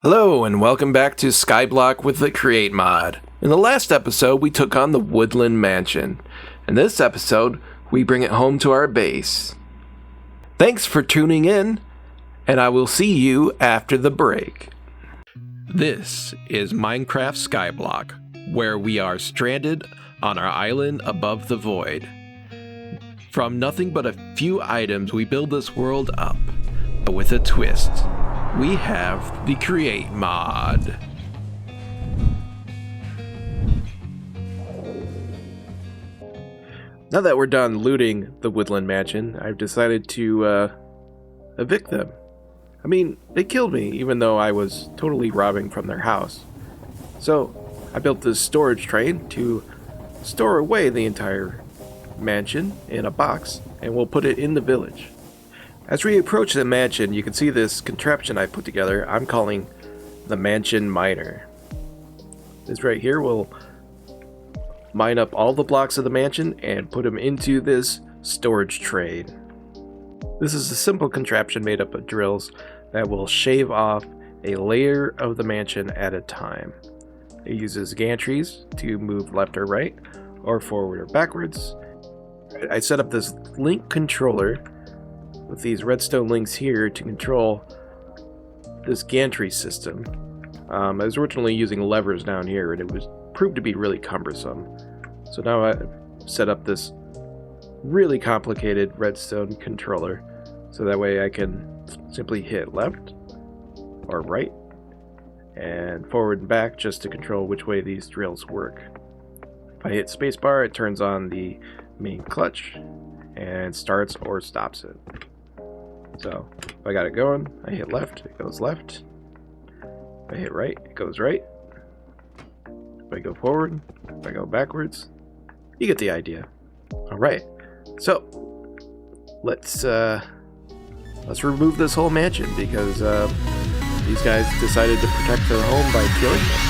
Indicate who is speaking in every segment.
Speaker 1: Hello and welcome back to Skyblock with the Create mod. In the last episode we took on the Woodland Mansion. In this episode we bring it home to our base. Thanks for tuning in, and I will see you after the break. This is Minecraft Skyblock, where we are stranded on our island above the void. From nothing but a few items we build this world up, but with a twist. We have the Create mod. Now that we're done looting the Woodland Mansion, I've decided to evict them. I mean, they killed me even though I was totally robbing from their house. So I built this storage train to store away the entire mansion in a box, and we'll put it in the village. As we approach the mansion, you can see this contraption I put together. I'm calling the Mansion Miner. This right here will mine up all the blocks of the mansion and put them into this storage train. This is a simple contraption made up of drills that will shave off a layer of the mansion at a time. It uses gantries to move left or right, or forward or backwards. I set up this link controller with these redstone links here to control this gantry system. I was originally using levers down here and it was proved to be really cumbersome. So now I set up this really complicated redstone controller so that way I can simply hit left or right and forward and back just to control which way these drills work. If I hit spacebar, it turns on the main clutch and starts or stops it. So, if I got it going, I hit left, it goes left. If I hit right, it goes right. If I go forward, if I go backwards, you get the idea. Alright, so, let's remove this whole mansion because these guys decided to protect their home by killing them.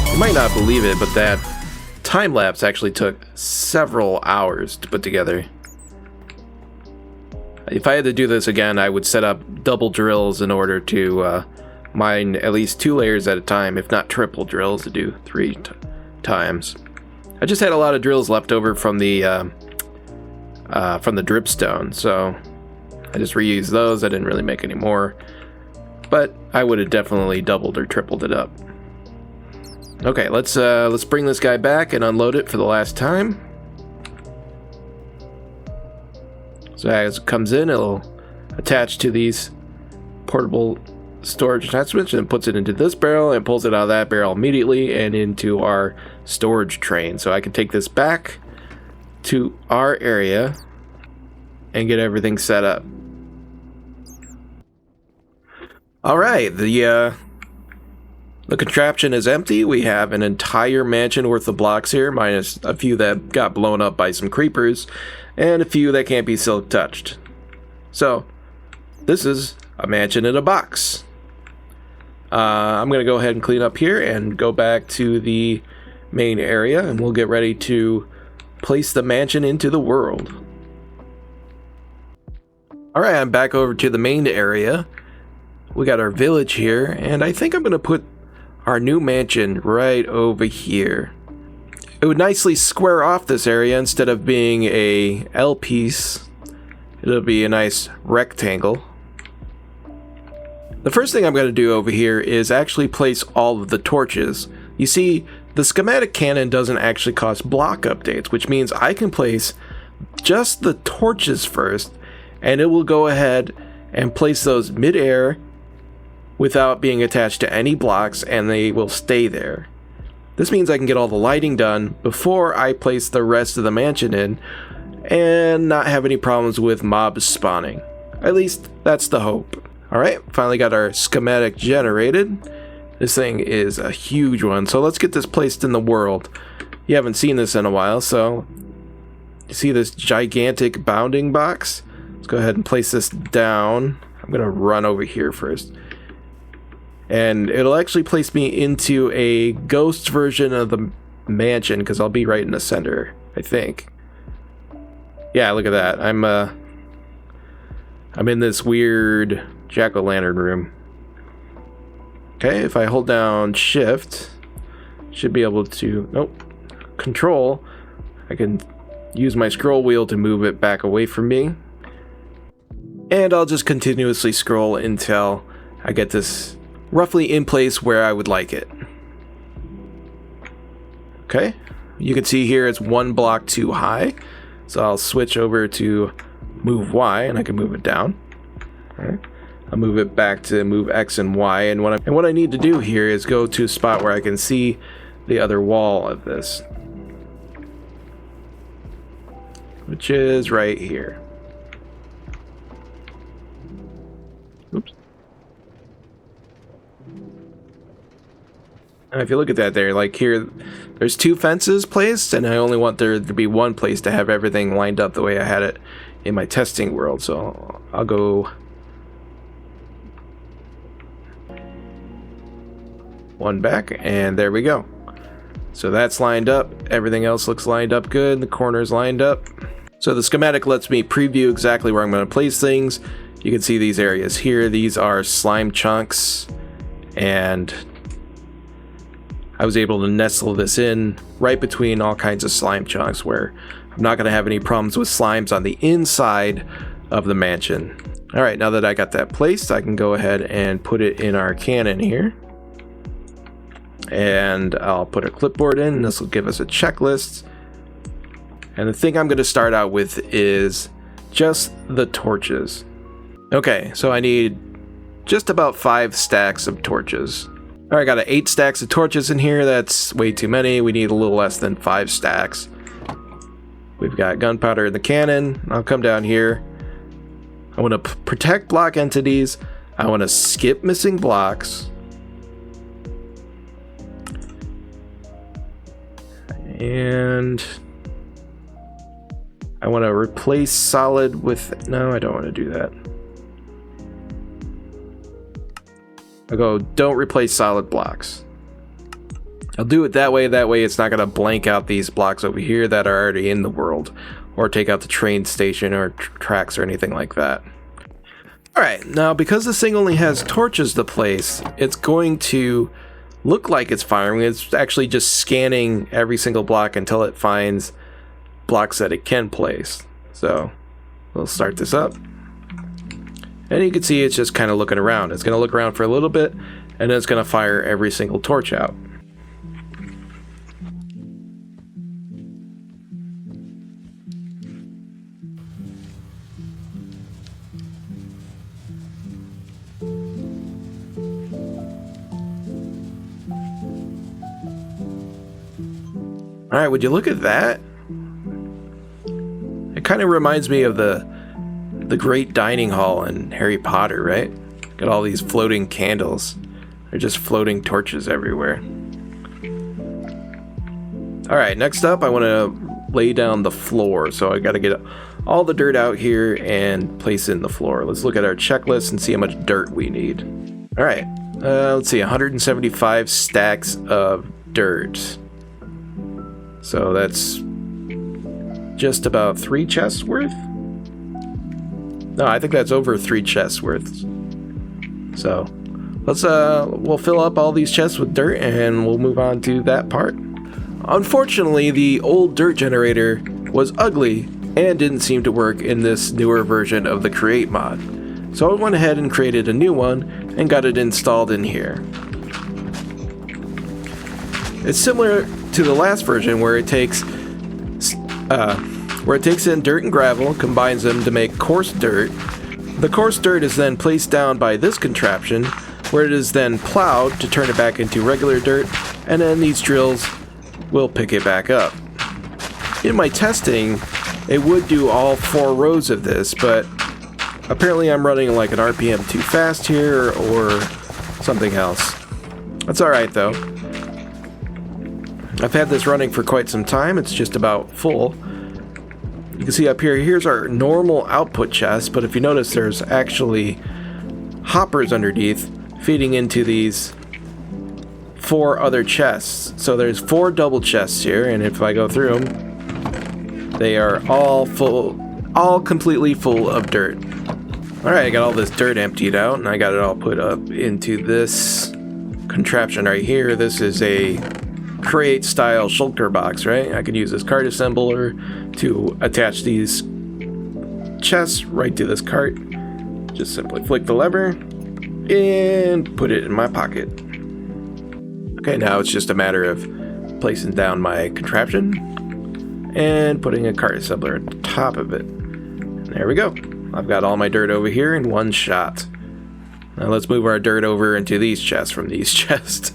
Speaker 1: You might not believe it, but that time lapse actually took several hours to put together. If I had to do this again, I would set up double drills in order to mine at least 2 layers at a time, if not triple drills to do 3 times. I just had a lot of drills left over from the dripstone, so I just reused those. I didn't really make any more, but I would have definitely doubled or tripled it up. Okay, let's bring this guy back and unload it for the last time. So as it comes in, it'll attach to these portable storage attachments and puts it into this barrel and pulls it out of that barrel immediately and into our storage train. So I can take this back to our area and get everything set up. Alright, the contraption is empty. We have an entire mansion worth of blocks here, minus a few that got blown up by some creepers, and a few that can't be silk touched. So, this is a mansion in a box. I'm going to go ahead and clean up here and go back to the main area, and we'll get ready to place the mansion into the world. Alright, I'm back over to the main area. We got our village here, and I think I'm going to put our new mansion right over here. It would nicely square off this area instead of being a L piece. It'll be a nice rectangle. The first thing I'm going to do over here is actually place all of the torches. You see, the schematic cannon doesn't actually cost block updates, which means I can place just the torches first, and it will go ahead and place those mid-air without being attached to any blocks, and they will stay there. This means I can get all the lighting done before I place the rest of the mansion in and not have any problems with mobs spawning. At least that's the hope. Alright, finally got our schematic generated, This thing is a huge one. So let's get this placed in the world. You haven't seen this in a while, so you see this gigantic bounding box? Let's go ahead and place this down. I'm gonna run over here first. And it'll actually place me into a ghost version of the mansion, because I'll be right in the center, I think. Yeah, look at that. I'm in this weird jack-o'-lantern room. Okay, if I hold down shift, should be able to, nope, control, I can use my scroll wheel to move it back away from me. And I'll just continuously scroll until I get this roughly in place where I would like it. Okay, you can see here it's one block too high. So I'll switch over to move Y, and I can move it down. All right. I'll move it back to move X and Y. And what I need to do here is go to a spot where I can see the other wall of this, which is right here. Oops. And if you look at that there, like here, there's two fences placed, and I only want there to be one place to have everything lined up the way I had it in my testing world. So I'll go one back, and there we go. So that's lined up. Everything else looks lined up good. The corners lined up. So the schematic lets me preview exactly where I'm going to place things. You can see these areas here. These are slime chunks, and I was able to nestle this in right between all kinds of slime chunks where I'm not going to have any problems with slimes on the inside of the mansion. All right, now that I got that placed, I can go ahead and put it in our cannon here. And I'll put a clipboard in, and this will give us a checklist. And the thing I'm going to start out with is just the torches. Okay, so I need just about 5 stacks of torches. All right, I got 8 stacks of torches in here. That's way too many. We need a little less than 5 stacks. We've got gunpowder in the cannon. I'll come down here. I want to protect block entities. I want to skip missing blocks. And I want to replace solid with, no, I don't want to do that. I'll go, don't replace solid blocks. I'll do it that way it's not going to blank out these blocks over here that are already in the world, or take out the train station or tracks or anything like that. Alright, now because this thing only has torches to place, it's going to look like it's firing. It's actually just scanning every single block until it finds blocks that it can place. So we'll start this up. And you can see it's just kind of looking around. It's going to look around for a little bit, and then it's going to fire every single torch out. Alright, would you look at that? It kind of reminds me of the great dining hall in Harry Potter, right? Got all these floating candles. They're just floating torches everywhere. Alright, next up I want to lay down the floor. So I got to get all the dirt out here and place it in the floor. Let's look at our checklist and see how much dirt we need. Alright, let's see, 175 stacks of dirt. So that's just about 3 chests worth? No, I think that's over 3 chests worth. So let's we'll fill up all these chests with dirt, and we'll move on to that part. Unfortunately, the old dirt generator was ugly and didn't seem to work in this newer version of the Create mod. So I went ahead and created a new one and got it installed in here. It's similar to the last version where it takes in dirt and gravel, combines them to make coarse dirt. The coarse dirt is then placed down by this contraption, where it is then plowed to turn it back into regular dirt, and then these drills will pick it back up. In my testing, it would do all 4 rows of this, but apparently I'm running like an RPM too fast here or something else. That's alright though. I've had this running for quite some time. It's just about full. You can see up here, here's our normal output chest, but if you notice there's actually hoppers underneath feeding into these 4 other chests. So there's 4 double chests here, and if I go through them, they are all full, all completely full of dirt. Alright, I got all this dirt emptied out, and I got it all put up into this contraption right here. This is a crate style shulker box, right? I can use this cart assembler to attach these chests right to this cart. Just simply flick the lever and put it in my pocket. Okay, now it's just a matter of placing down my contraption and putting a cart assembler at the top of it. There we go. I've got all my dirt over here in one shot. Now let's move our dirt over into these chests from these chests.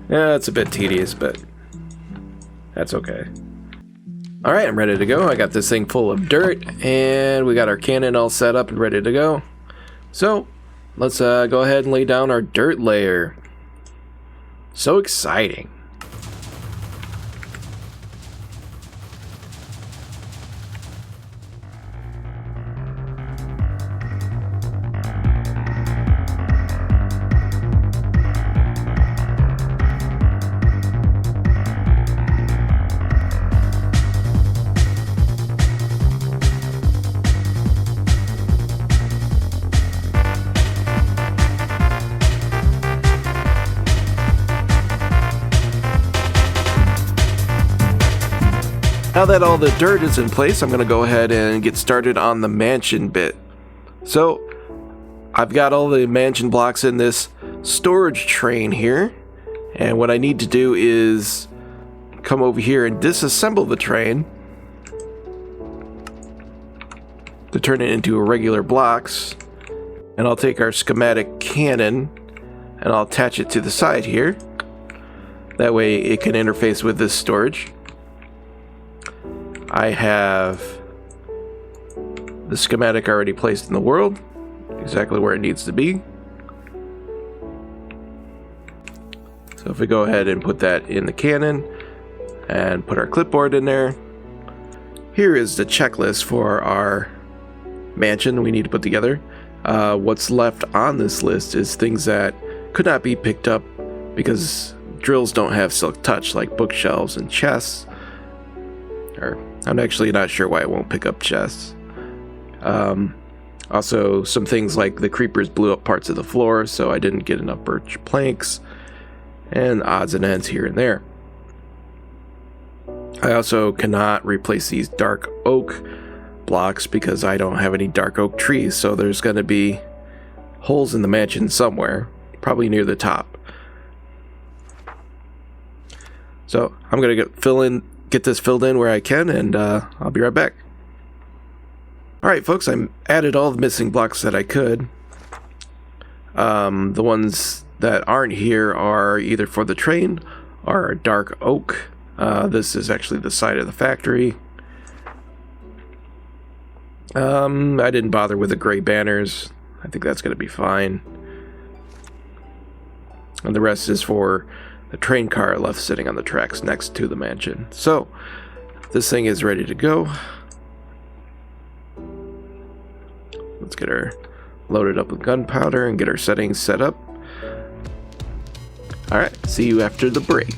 Speaker 1: Yeah, it's a bit tedious, but that's okay. Alright, I'm ready to go. I got this thing full of dirt, and we got our cannon all set up and ready to go. So, let's go ahead and lay down our dirt layer. So exciting. Now that all the dirt is in place, I'm going to go ahead and get started on the mansion bit. So, I've got all the mansion blocks in this storage train here, and what I need to do is come over here and disassemble the train to turn it into regular blocks, and I'll take our schematic cannon and I'll attach it to the side here. That way it can interface with this storage. I have the schematic already placed in the world, exactly where it needs to be. So if we go ahead and put that in the cannon and put our clipboard in there, here is the checklist for our mansion we need to put together. What's left on this list is things that could not be picked up because drills don't have silk touch, like bookshelves and chests. Or I'm actually not sure why it won't pick up chests. Also, some things like the creepers blew up parts of the floor, so I didn't get enough birch planks, and odds and ends here and there. I also cannot replace these dark oak blocks because I don't have any dark oak trees, so there's going to be holes in the mansion somewhere, probably near the top. So I'm going to get this filled in where I can, and I'll be right back. Alright folks, I added all the missing blocks that I could. The ones that aren't here are either for the train or dark oak. This is actually the side of the factory. I didn't bother with the gray banners. I think that's going to be fine. And the rest is for the train car left sitting on the tracks next to the mansion. So, this thing is ready to go. Let's get her loaded up with gunpowder and get our settings set up. Alright, see you after the break.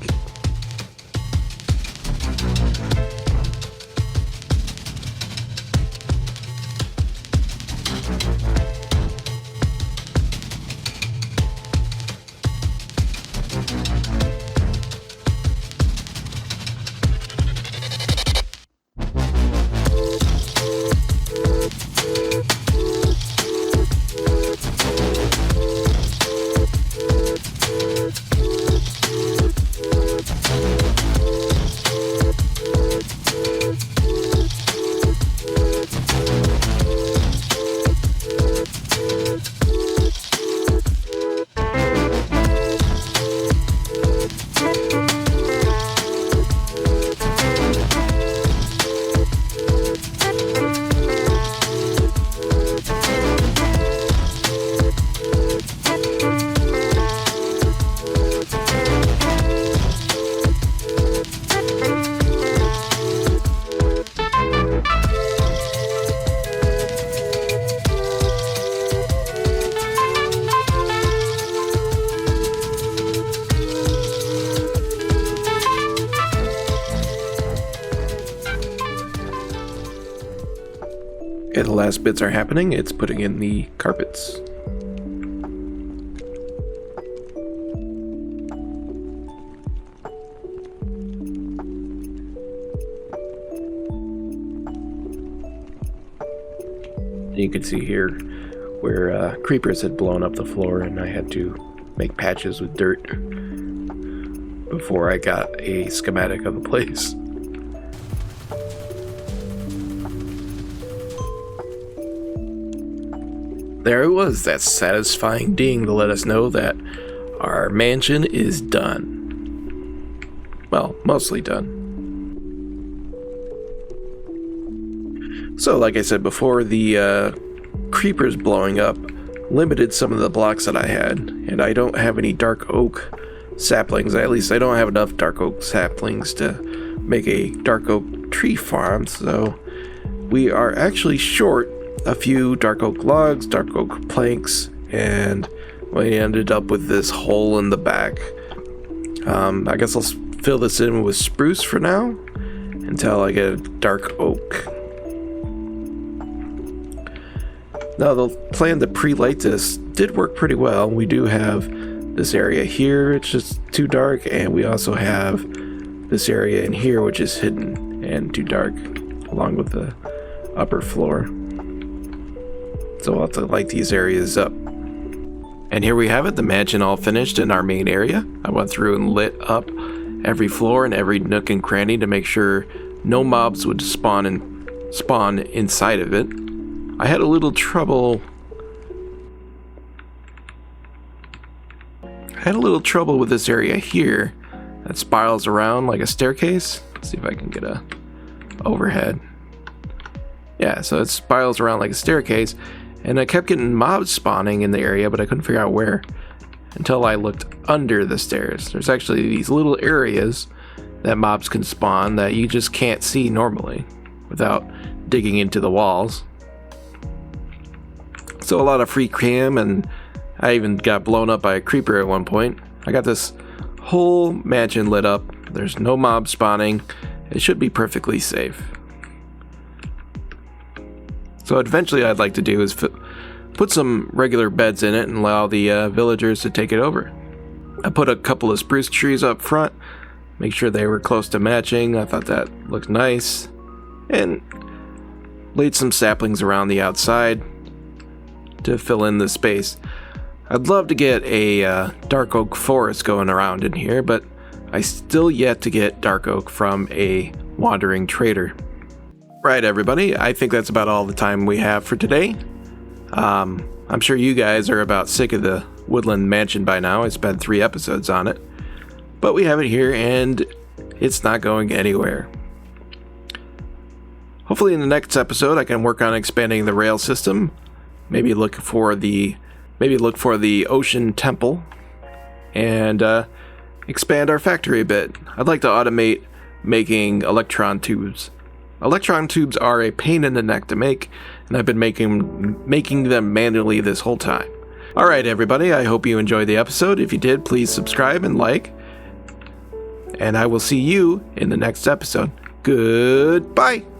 Speaker 1: And the last bits are happening. It's putting in the carpets. You can see here where creepers had blown up the floor, and I had to make patches with dirt before I got a schematic of the place. There it was, that satisfying ding to let us know that our mansion is done. Well, mostly done. So, like I said before, the creepers blowing up limited some of the blocks that I had, and I don't have any dark oak saplings. At least I don't have enough dark oak saplings to make a dark oak tree farm, so we are actually short a few dark oak logs, dark oak planks, and we ended up with this hole in the back. I guess I'll fill this in with spruce for now until I get a dark oak. Now, the plan to pre-light this did work pretty well. We do have this area here, it's just too dark, and we also have this area in here, which is hidden and too dark, along with the upper floor. So I'll have to light these areas up. And here we have it, the mansion all finished in our main area. I went through and lit up every floor and every nook and cranny to make sure no mobs would spawn inside of it. I had a little trouble with this area here that spirals around like a staircase. Let's see if I can get a overhead. Yeah, so it spirals around like a staircase, and I kept getting mobs spawning in the area, but I couldn't figure out where until I looked under the stairs. There's actually these little areas that mobs can spawn that you just can't see normally without digging into the walls. So a lot of free cam, and I even got blown up by a creeper at one point. I got this whole mansion lit up. There's no mob spawning. It should be perfectly safe. So eventually I'd like to do is put some regular beds in it and allow the villagers to take it over. I put a couple of spruce trees up front, make sure they were close to matching. I thought that looked nice. And laid some saplings around the outside to fill in the space. I'd love to get a dark oak forest going around in here, but I still yet to get dark oak from a wandering trader. Right, everybody, I think that's about all the time we have for today. I'm sure you guys are about sick of the Woodland Mansion by now. I spent 3 episodes on it, but we have it here and it's not going anywhere. Hopefully in the next episode I can work on expanding the rail system. Maybe look for the ocean temple and expand our factory a bit. I'd like to automate making electron tubes. Electron tubes are a pain in the neck to make, and I've been making them manually this whole time. Alright everybody, I hope you enjoyed the episode. If you did, please subscribe and like. And I will see you in the next episode. Goodbye!